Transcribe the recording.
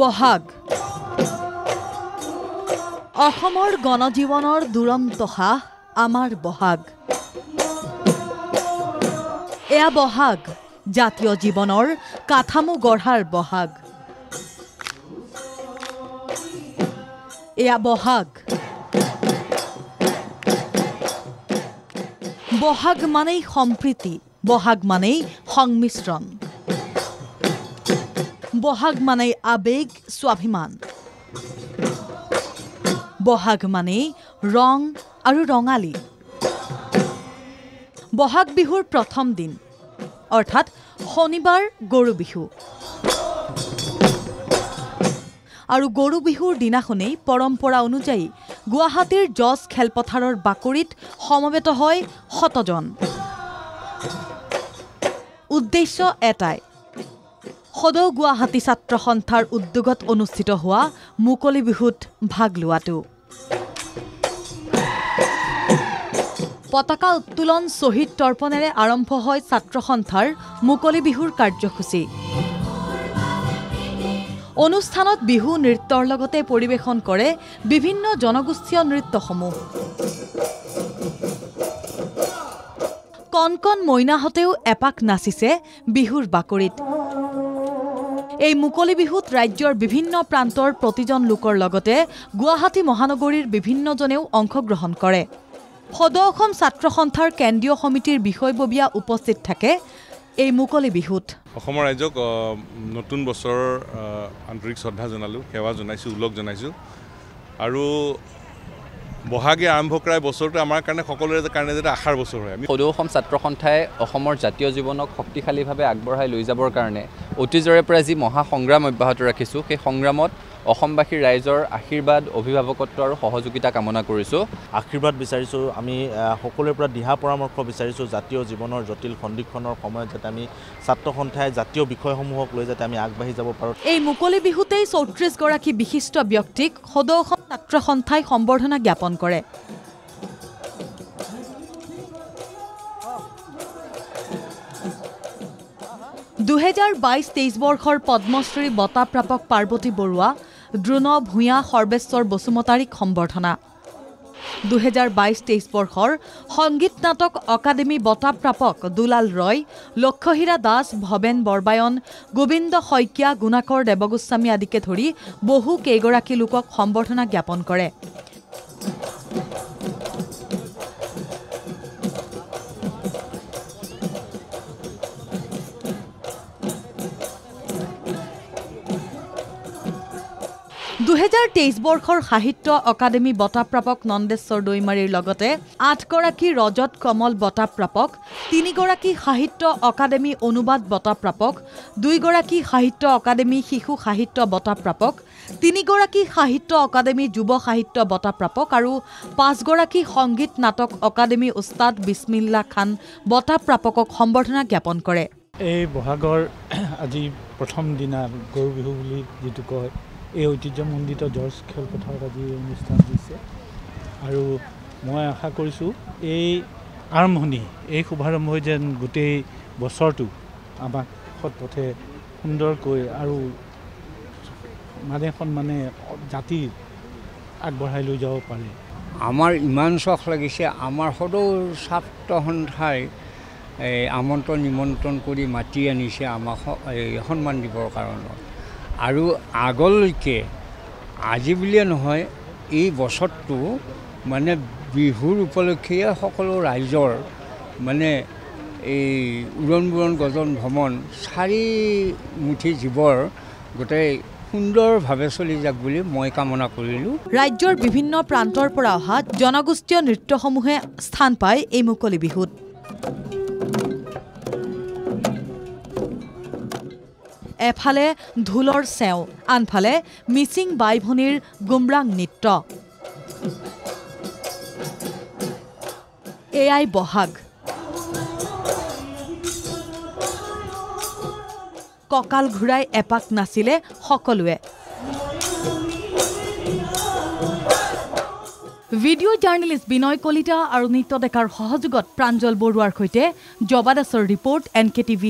বহাগ অসমৰ গণজীৱনৰ দুৰন্ত সাহ আমাৰ বহাগ এয়া বহাগ জাতীয় জীৱনৰ কাঠামো গঢ়াৰ বহাগ এয়া বহাগ বহাগ মানেই সম্প্ৰীতি বহাগ মানেই সংমিশ্ৰণ বহাগ মানেই আবেগ স্বাভিমান বহাগ মানেই ৰং আৰু ৰঙালী বহাগ বিহুৰ প্ৰথম দিন অৰ্থাৎ শনিবাৰ গৰু বিহু আৰু গৰু বিহুৰ দিনাখনেই পৰম্পৰা অনুযায়ী গুৱাহাটীৰ জজ খেলপথাৰৰ বাকৰিত সমবেত হয় শতজন উদ্দেশ্য এটাই সদৌ গুৱাহাটী ছাত্ৰ সন্থাৰ উদ্যোগত অনুষ্ঠিত হোৱা মুকলি বিহুত ভাগ লোৱাটো পতাকা উত্তোলন শহীদ তৰ্পণেৰে আৰম্ভ হয় ছাত্ৰ সন্থাৰ মুকলি বিহুৰ কাৰ্যসূচী অনুষ্ঠানত বিহু নৃত্যৰ লগতে পৰিৱেশন কৰে বিভিন্ন জনগোষ্ঠীয় নৃত্যসমূহ কণ মইনাহঁতেও এপাক নাচিছে বিহুৰ বাকৰিত এই মুকলি বিহুত ৰাজ্যৰ বিভিন্ন প্ৰান্তৰ প্ৰতিজন লোকৰ লগতে গুৱাহাটী মহানগৰীৰ বিভিন্নজনেও অংশগ্ৰহণ কৰে সদৌ অসম ছাত্ৰ সন্থাৰ কেন্দ্ৰীয় সমিতিৰ বিষয়ববীয়া উপস্থিত থাকে এই মুকলি বিহুত অসমৰ ৰাজ্যক নতুন বছৰৰ আন্তৰিক শ্ৰদ্ধা জনালো সেৱা জনাইছো উল্লেখ জনাইছো আৰু বহাগে আৰম্ভ কৰা বছৰটো আমাৰ কাৰণে সকলোৰে কাৰণে যেটা আশাৰ বছৰ হয় আমি সদৌ অসম ছাত্ৰ সন্থাই অসমৰ জাতীয় জীৱনক শক্তিশালীভাৱে আগবঢ়াই লৈ যাবৰ কাৰণে অতীজৰে পৰা যি মহা সংগ্ৰাম অব্যাহত ৰাখিছো সেই সংগ্ৰামত অসমবাসী ৰাইজৰ আশীৰ্বাদ অভিভাৱকত্ব আৰু সহযোগিতা কামনা কৰিছো আশীৰ্বাদ বিচাৰিছো আমি সকলোৰে পৰা দিহা পৰামৰ্শ বিচাৰিছো জাতীয় জীৱনৰ জটিল সন্ধিক্ষণৰ সময়ত যাতে আমি ছাত্ৰ সন্থাই জাতীয় বিষয়সমূহক লৈ যাতে আমি আগবাঢ়ি যাব পাৰো এই মুকলি বিহুতেই ৩৪ গৰাকী বিশিষ্ট ব্যক্তিক সদৌ অসম ছাত্ৰ সন্থাই সম্বৰ্ধনা জ্ঞাপন কৰে দুহেজাৰ ২২-২৩ বৰ্ষৰ পদ্মশ্ৰী বঁটা প্ৰাপক পাৰ্বতী বৰুৱা দ্ৰোণ ভূঞা সৰ্বেশ্বৰ বসুমতাৰীক সম্বৰ্ধনা ২০২২-২৩ বৰ্ষৰ সংগীত নাটক অকাডেমী বঁটা প্ৰাপক দুলাল ৰয় লক্ষ্যহীৰা দাস ভৱেন বৰবায়ন গোবিন্দ শইকীয়া গুণাকৰ দেৱগোস্বামী আদিকে ধৰি বহু কেইগৰাকী লোকক সম্বৰ্ধনা জ্ঞাপন কৰে দুহেজাৰ ২৩ বৰ্ষৰ সাহিত্য অকাডেমী বঁটা প্ৰাপক নন্দেশ্বৰ দৈমাৰীৰ লগতে ৮ গৰাকী ৰজত কমল বঁটা প্ৰাপক ৩ গৰাকী সাহিত্য অকাডেমী অনুবাদ বঁটা প্ৰাপক ২ গৰাকী সাহিত্য অকাডেমী শিশু সাহিত্য বঁটা প্ৰাপক ৩ গৰাকী সাহিত্য অকাডেমী যুৱ সাহিত্য বঁটা প্ৰাপক আৰু ৫ গৰাকী সংগীত নাটক অকাডেমী উস্তাদ বিছমিল্লা খান বঁটা প্ৰাপকক সম্বৰ্ধনা জ্ঞাপন কৰে এই বহাগৰ আজি প্ৰথম দিনা গৰু বিহু বুলি যেটো কয় এই ঐতিহ্যমণ্ডিত জৰ্জ খেলপথাৰত আজি অনুষ্ঠান দিছে আৰু মই আশা কৰিছোঁ এই আৰম্ভণি এই শুভাৰম্ভই যেন গোটেই বছৰটো আমাক সৎ পথে সুন্দৰকৈ আৰু মানে জাতি আগবঢ়াই লৈ যাব পাৰে আমাৰ ইমান চখ লাগিছে আমাৰ সদৌ ছাত্ৰ সন্থাই আমন্ত্ৰণ নিমন্ত্ৰণ কৰি মাতি আনিছে আমাক সন্মান দিবৰ কাৰণে আৰু আগলৈকে আজি বুলিয়ে নহয় এই বছৰটো মানে বিহুৰ উপলক্ষে সকলো ৰাইজৰ মানে এই উৰণ গজন ভ্ৰমণ চাৰিমুঠি জীৱৰ গোটেই সুন্দৰভাৱে চলি যাক বুলি মই কামনা কৰিলোঁ ৰাজ্যৰ বিভিন্ন প্ৰান্তৰ পৰা অহা জনগোষ্ঠীয় নৃত্যসমূহে স্থান পায় এই মুকলি বিহুত এফালে ঢোলৰ চেও আনফালে মিচিং বাই ভনীৰ গুমৰাং নৃত্য এয়াই বহাগ কঁকাল ঘূৰাই এপাক নাচিলে সকলোৱে ভিডিঅ' জাৰ্নেলিষ্ট বিনয় কলিতা আৰু নিত্য ডেকাৰ সহযোগত প্ৰাঞ্জল বৰুৱাৰ সৈতে জবা দাসৰ ৰিপৰ্ট NKTV+।